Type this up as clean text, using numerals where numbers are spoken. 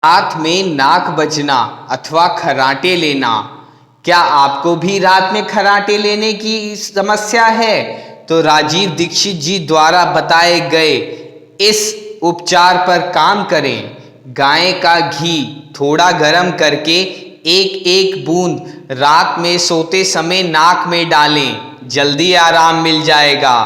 रात में नाक बजना अथवा खर्राटे लेना। क्या आपको भी रात में खर्राटे लेने की समस्या है? तो राजीव दीक्षित जी द्वारा बताए गए इस उपचार पर काम करें। गाय का घी थोड़ा गर्म करके एक एक बूंद रात में सोते समय नाक में डालें, जल्दी आराम मिल जाएगा।